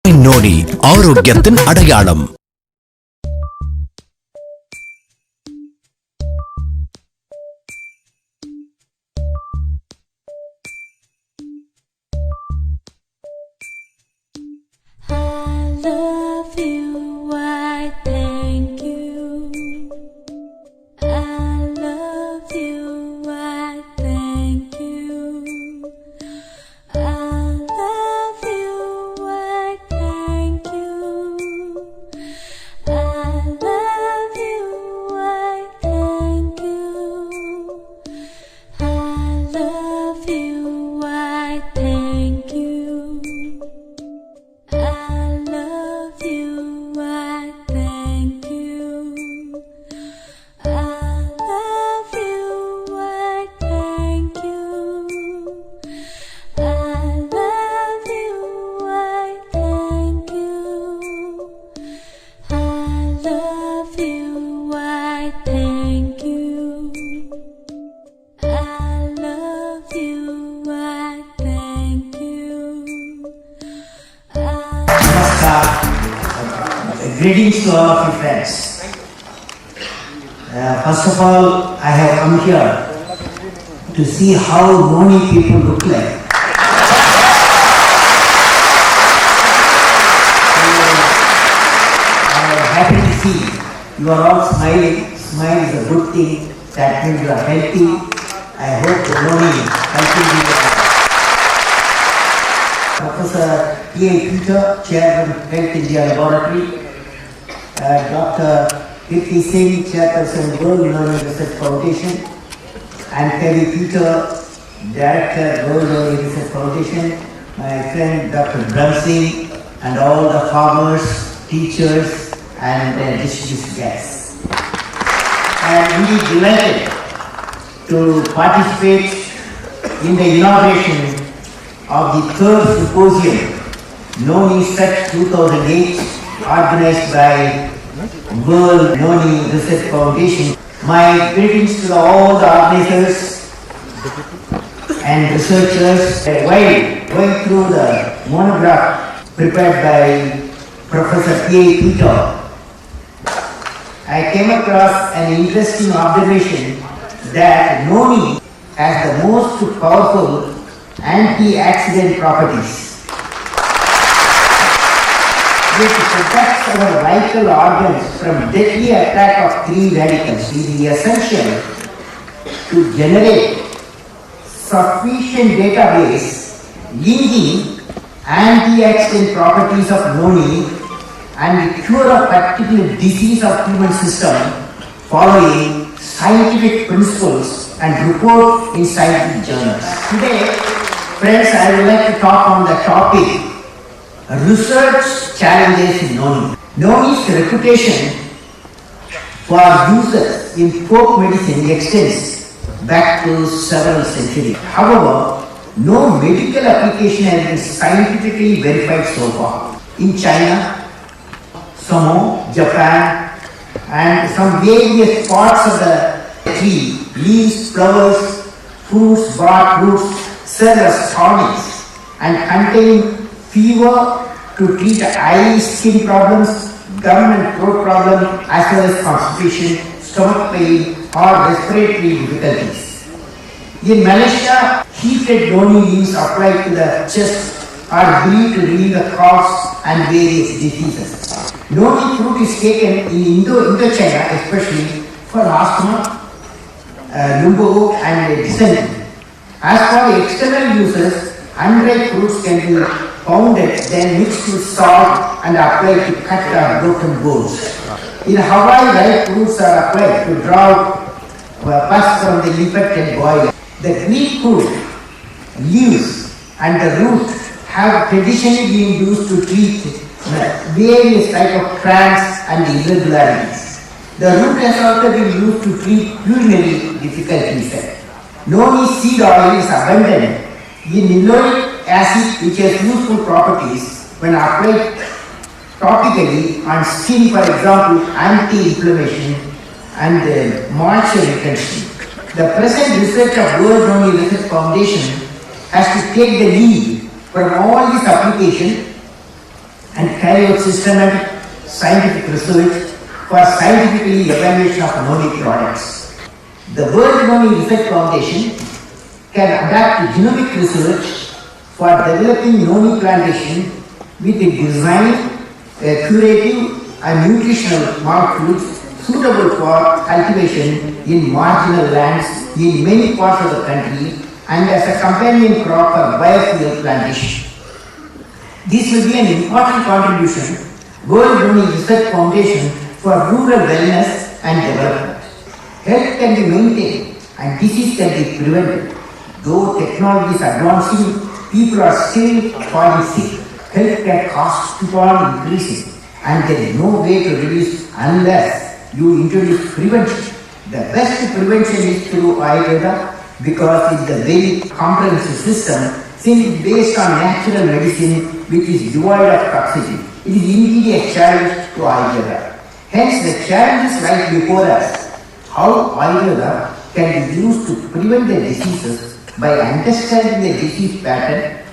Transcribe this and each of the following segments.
Noni ஆரோக்கியத்தின் அடையாளம். Greetings to all of you friends. First of all, I have come here to see how Noni people look like. I am happy to see you are all smiling. Smile is a good thing. That means you are healthy. I hope the Noni helping you. Professor P.A. Peter, Chairman of Health India Laboratory. Dr. Kirti Singh, Chairperson, World Learning Research Foundation, and Kerry Peter, Director, World Learning Research Foundation, my friend Dr. Bramsingh, and all the farmers, teachers, and distinguished guests. I am really delighted to participate in the inauguration of the third symposium, Noni Search 2008, organized by World Noni Research Foundation. My greetings to all the organizers and researchers. While going through the monograph prepared by Professor P.A. Peter, I came across an interesting observation that Noni has the most powerful anti-accident properties. It protects our vital organs from deadly attack of free radicals. It is essential to generate sufficient database linking anti-accident properties of Noni and the cure of particular disease of human system following scientific principles and report in scientific journals. Today, friends, I would like to talk on the topic research challenges in Noni. Noni's reputation for users in folk medicine extends back to several centuries. However, no medical application has been scientifically verified so far. In China, Samoa, Japan, and some various parts of the tree, leaves, flowers, fruits, bark, roots serve as tonics and contain fever to treat eye, skin problems, gum and throat problems, as well as constipation, stomach pain, or respiratory difficulties. In Malaysia, heated Noni leaves applied to the chest are believed to relieve the coughs and various diseases. Noni fruit is taken in Indochina, especially for asthma, lumbo, and dysentery. As for the external uses, unripe fruits can be pounded, then mixed with salt and applied to cut or broken bones. In Hawaii, ripe fruits are applied to draw pus from the infected boiler. The Greek fruit, leaves, and the root have traditionally been used to treat various types of cramps and irregularities. The root has also been used to treat urinary difficulties. Noni seed oil is abundant in linoleic acid, which has useful properties when applied topically on skin, for example, anti-inflammation and moisture retention. The present research of World Noni Research Foundation has to take the lead from all these applications and carry out systematic scientific research for scientifically evaluation of noni products. The World Noni Research Foundation can adapt genomic research for developing noni plantation with a design, curative and nutritional molecules suitable for cultivation in marginal lands in many parts of the country and as a companion crop for biofuel plantation. This will be an important contribution World Noni Research Foundation for rural wellness and development. Health can be maintained and disease can be prevented. Though technology is advancing, people are still falling sick. Healthcare costs keep on increasing and there is no way to reduce unless you introduce prevention. The best prevention is through Ayurveda because it is a very comprehensive system since it is based on natural medicine which is devoid of toxicity. It is indeed a challenge to Ayurveda. Hence the challenges lie before us. How Ayurveda can be used to prevent the diseases by understanding the disease pattern,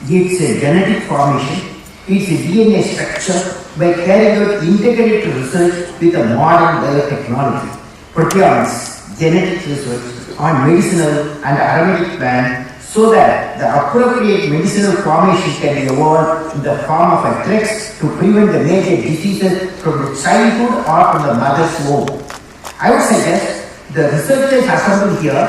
its genetic formation, its DNA structure by carrying out integrated research with a modern biotechnology, proteomics, genetic research on medicinal and aromatic plants so that the appropriate medicinal formation can be evolved in the form of a drugs to prevent the major diseases from the childhood or from the mother's womb. I would suggest the researchers assembled here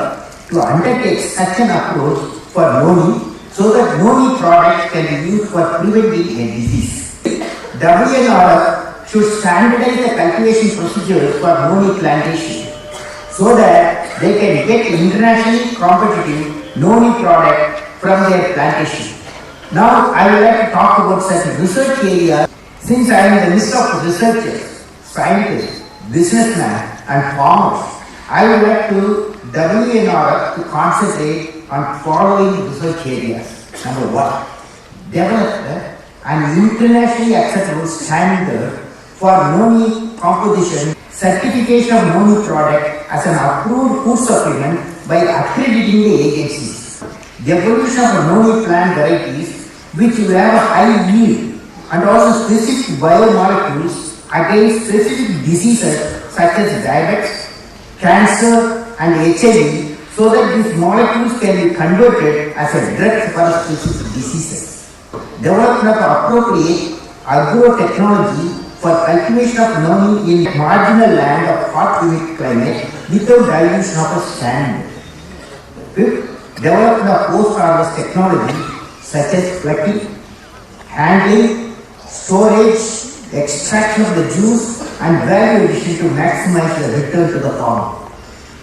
to undertake such an approach for noni so that noni products can be used for preventing a disease. WNRF should standardize the cultivation procedures for noni plantation so that they can get internationally competitive noni product from their plantation. Now I would like to talk about such research areas since I am in the midst of researchers, scientists, businessmen and farmers. I would like to WNRF to concentrate on following research areas. Number one, develop an internationally acceptable standard for noni composition, certification of noni product as an approved food supplement by accrediting the agencies. The evolution of noni plant varieties which will have a high yield and also specific biomolecules against specific diseases such as diabetes, cancer and HIV so that these molecules can be converted as a drug for specific diseases. Development of appropriate agrotechnology for cultivation of noni in marginal land of hot humid climate without dilution of a standard. Fifth, development of post-harvest technology such as plucking, handling, storage, extraction of the juice and value addition to maximize the return to the farmer.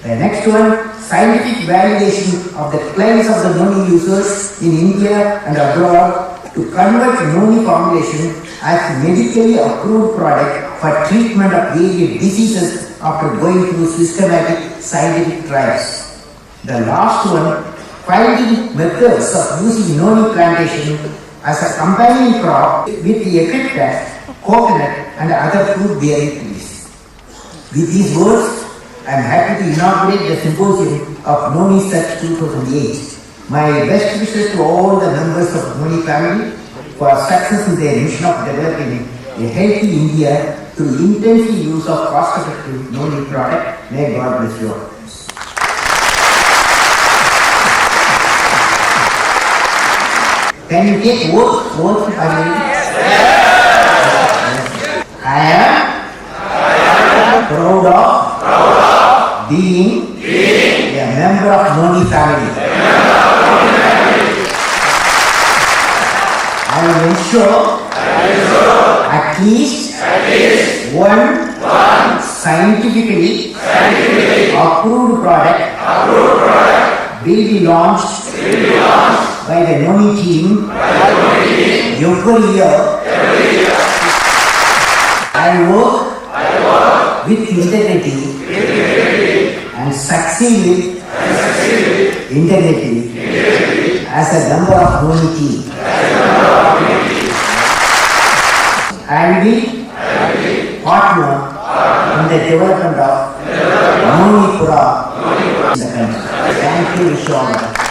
The next one, scientific validation of the claims of the noni users in India and abroad to convert noni formulation as medically approved product for treatment of various diseases after going through systematic scientific trials. The last one, finding methods of using noni plantation as a companion crop with the eucalyptus, coconut and other fruit-bearing trees. With these words, I am happy to inaugurate the symposium of Noni Search 2008. My best wishes to all the members of Noni family for success in their mission of developing a healthy India through intensive use of cost-effective Noni product. May God bless you all. Can you take vote family? I am proud of being a member of Noni family. I will ensure at least one scientifically approved product will be launched by the Noni team every year. I work with integrity and succeed with integrity as a member of Noni team. I will partner in the development of Noni Pura in the country. Thank you, wish you all the best.